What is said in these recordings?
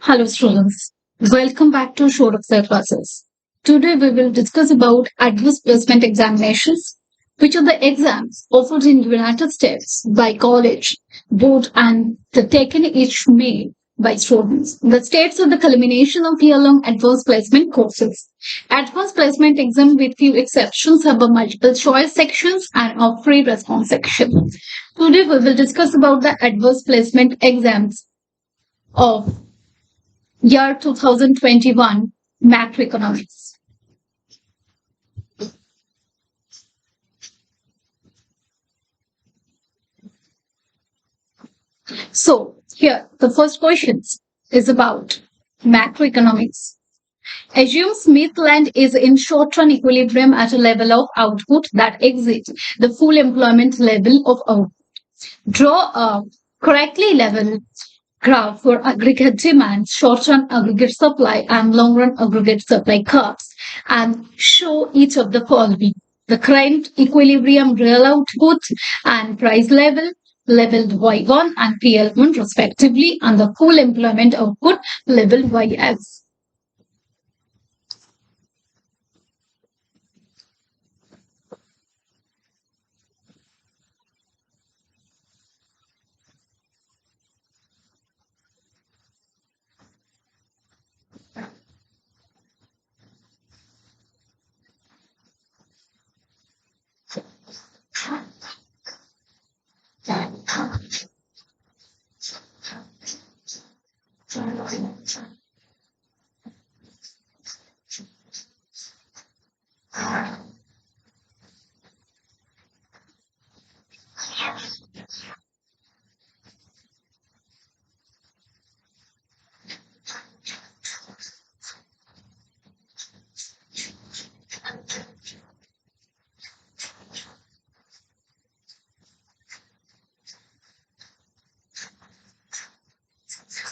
Hello students, welcome back to Sourav classes. Today we will discuss about adverse placement examinations, which are the exams offered in United States by college, board and the taken each May by students. The states are the culmination of year-long advanced placement courses. Advanced placement exam with few exceptions have a multiple choice sections and a free response section. Today we will discuss about the adverse placement exams of year 2021 Macroeconomics. So, here the first question is about macroeconomics. Assume Smithland is in short-run equilibrium at a level of output that exceeds the full employment level of output. Draw a correctly level graph for aggregate demand, short-run aggregate supply, and long-run aggregate supply curves, and show each of the following: the current equilibrium real output and price level, labeled Y1 and PL1 respectively, and the full employment output labeled YF.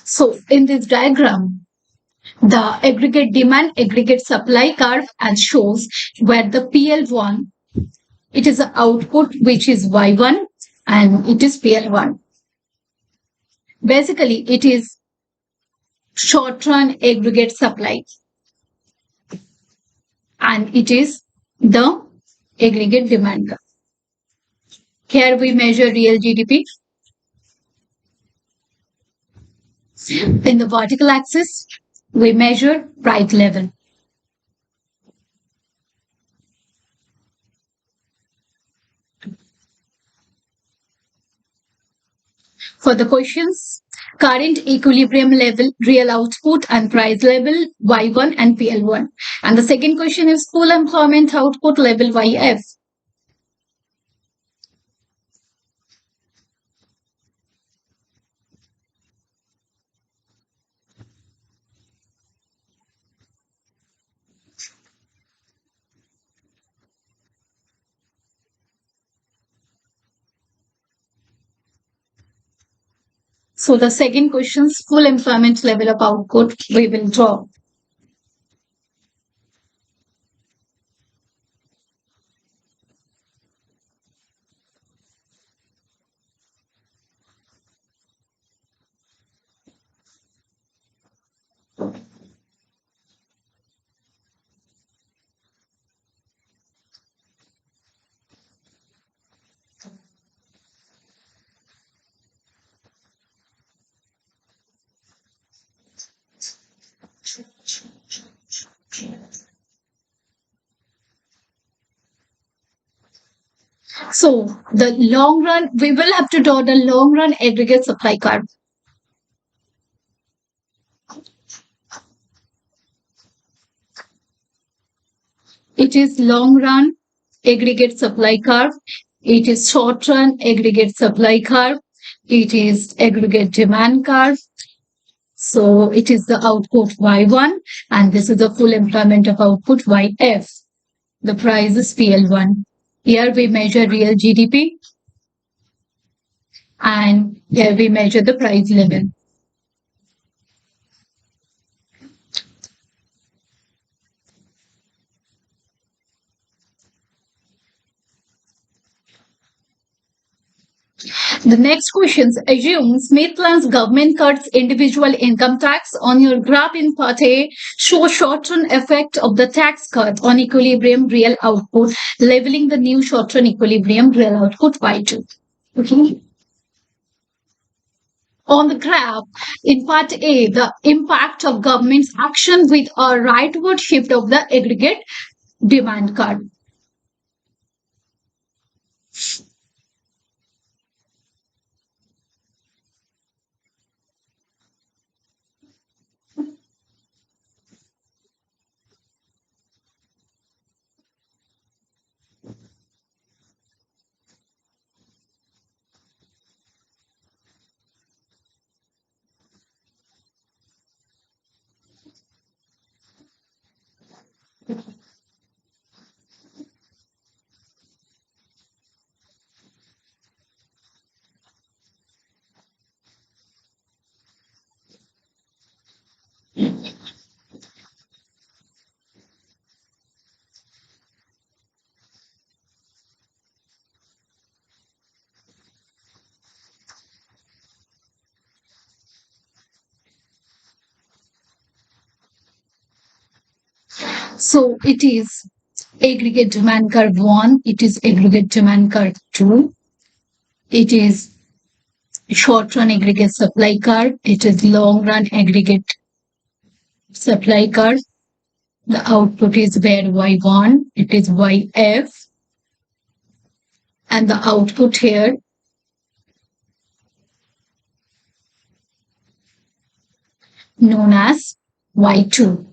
So, in this diagram, the aggregate demand, aggregate supply curve and shows where the PL1, it is the output which is Y1 and it is PL1. Basically, it is short-run aggregate supply and it is the aggregate demand curve. Here we measure real GDP. In the vertical axis, we measure price level. For the questions, current equilibrium level, real output and price level Y1 and PL1. And the second question is full employment output level YF. So the second question's full employment level of output we will draw. So the long run, we will have to draw the long run aggregate supply curve. It is long run aggregate supply curve. It is short run aggregate supply curve. It is aggregate demand curve. So it is the output Y1 and this is the full employment of output YF. The price is PL1. Here we measure real GDP and here we measure the price level. The next question assume Smithland's government cuts individual income tax. On your graph in part A, show short-term effect of the tax cut on equilibrium real output, leveling the new short-term equilibrium real output by 2. Okay. On the graph, in part A, the impact of government's action with a rightward shift of the aggregate demand curve. So it is aggregate demand curve 1, it is aggregate demand curve 2, it is short run aggregate supply curve, it is long run aggregate supply curve. The output is where Y1, it is YF, and the output here known as Y2.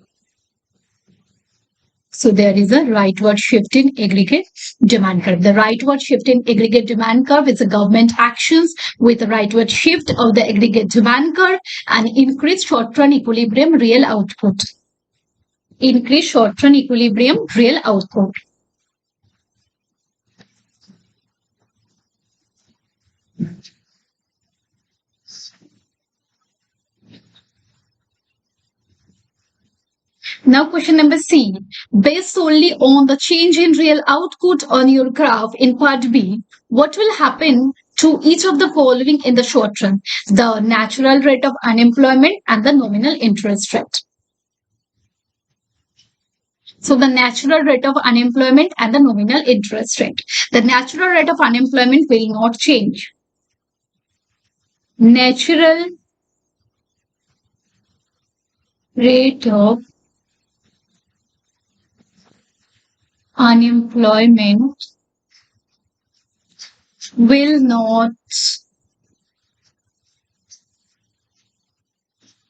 So there is a rightward shift in aggregate demand curve. The rightward shift in aggregate demand curve is a government actions with a rightward shift of the aggregate demand curve and increased short-run equilibrium real output. Increased short-run equilibrium real output. Now question number C. Based solely on the change in real output on your graph in part B, what will happen to each of the following in the short run? The natural rate of unemployment and the nominal interest rate. So the natural rate of unemployment and the nominal interest rate. The natural rate of unemployment will not change. Natural rate of unemployment will not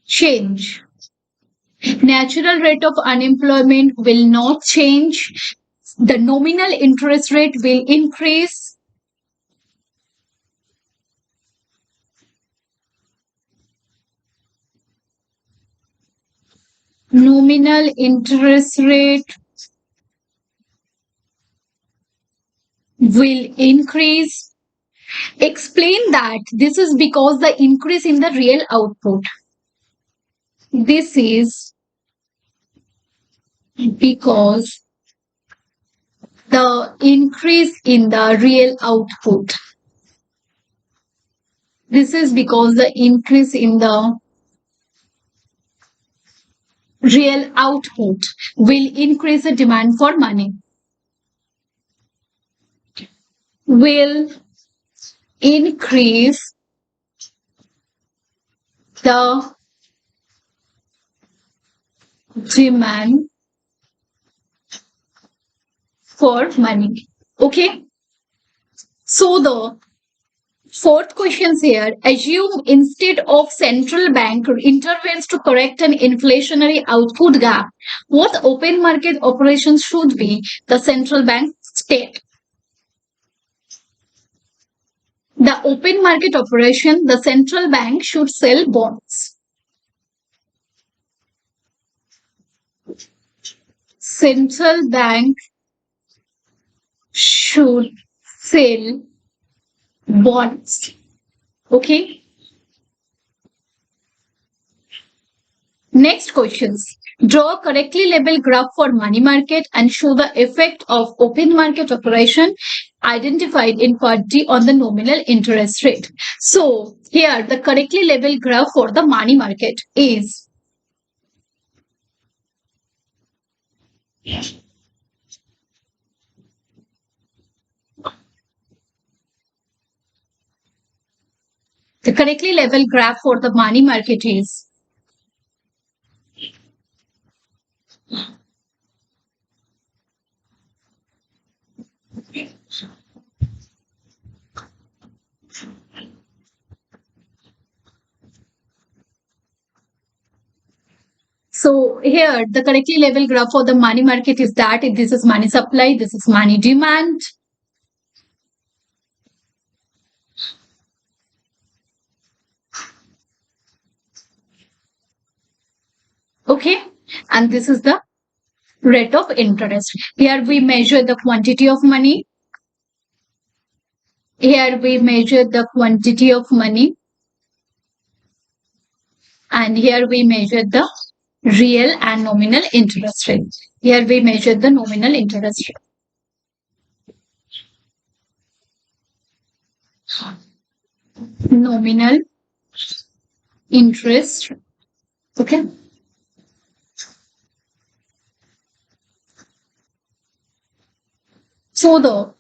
change. Natural rate of unemployment will not change. The nominal interest rate will increase. Nominal interest rate will increase. Explain that this is because the increase in the real output. This is because the increase in the real output. This is because the increase in the real output will increase the demand for money. Will increase the demand for money. Okay. So the fourth question here, assume instead of central bank intervenes to correct an inflationary output gap, what open market operations should be the central bank state? The open market operation, the central bank should sell bonds. Central bank should sell bonds. Okay. Next questions. Draw a correctly labeled graph for money market and show the effect of open market operation identified in part D on the nominal interest rate. So here the correctly labeled graph for the money market is the correctly labeled graph for the money market is so here the correctly labeled graph for the money market is that this is money supply, this is money demand. Okay, and this is the rate of interest. Here we measure the quantity of money. Here we measure the quantity of money. And here we measure the real and nominal interest rate. Here we measure the nominal interest rate. Nominal interest. Okay. So the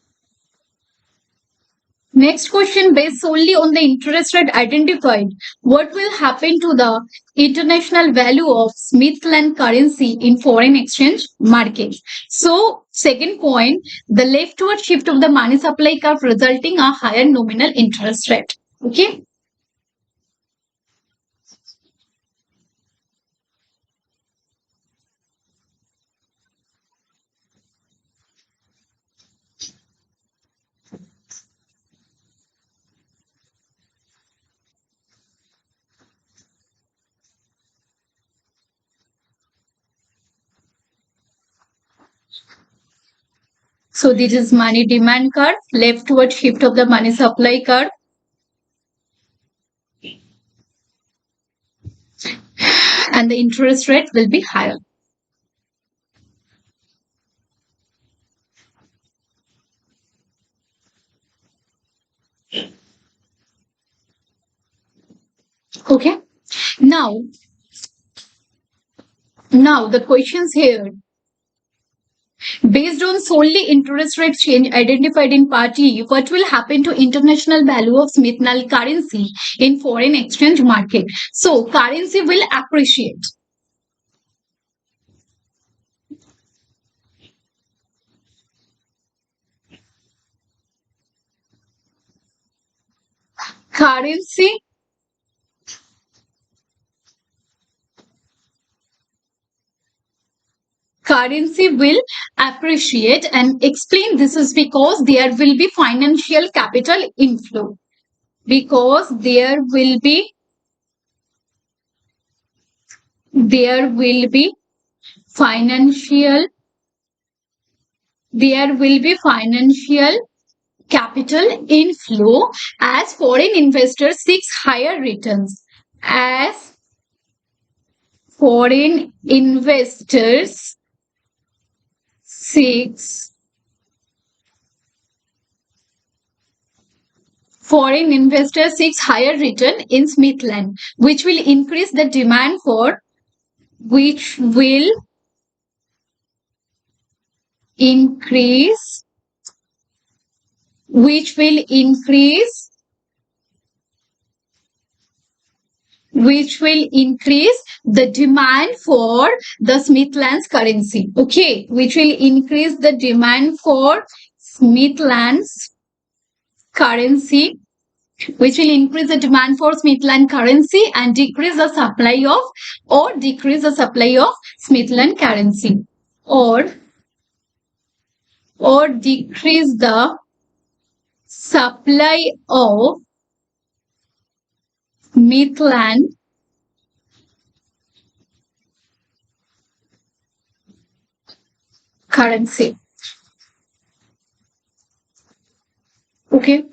next question, based solely on the interest rate identified, what will happen to the international value of Smithland currency in foreign exchange market? So second point, the leftward shift of the money supply curve resulting a higher nominal interest rate. Okay. So this is money demand curve, leftward shift of the money supply curve. And the interest rate will be higher. Okay. Now the questions here. Based on solely interest rate change identified in Part E, what will happen to international value of Smithland currency in foreign exchange market? So currency will appreciate. Currency will appreciate, and explain this is because there will be financial capital inflow. Because there will be financial capital inflow as foreign investors seek higher returns. As foreign investors seeks higher return in Smithland, which will increase the demand for the demand for the Smithland's currency. Okay, which will increase the demand for Smithland's currency, which will increase the demand for Smithland currency and decrease the supply of Smithland currency, or decrease the supply of Smithland currency. Okay.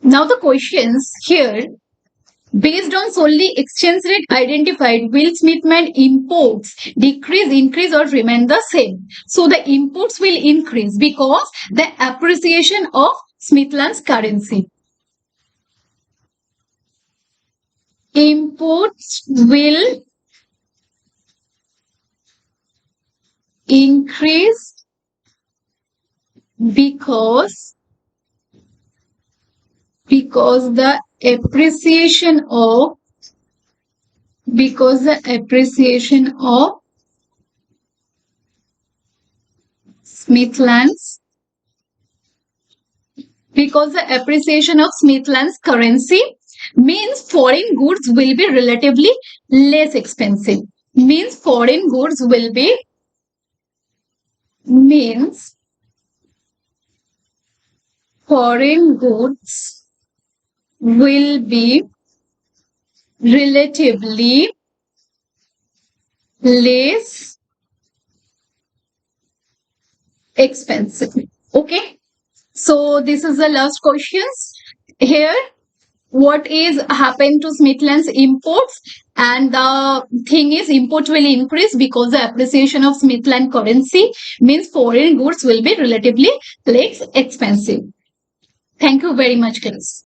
Now the questions here. Based on solely exchange rate identified, will Smithland imports decrease, increase, or remain the same? So the imports will increase because the appreciation of Smithland's currency. Imports will increase because the appreciation of Smithland's currency means foreign goods will be relatively less expensive. Means foreign goods will be means foreign goods will be relatively less expensive. Okay. So this is the last questions here. What is happened to Smithland's imports? And the thing is, import will increase because the appreciation of Smithland currency means foreign goods will be relatively less expensive. Thank you very much, class.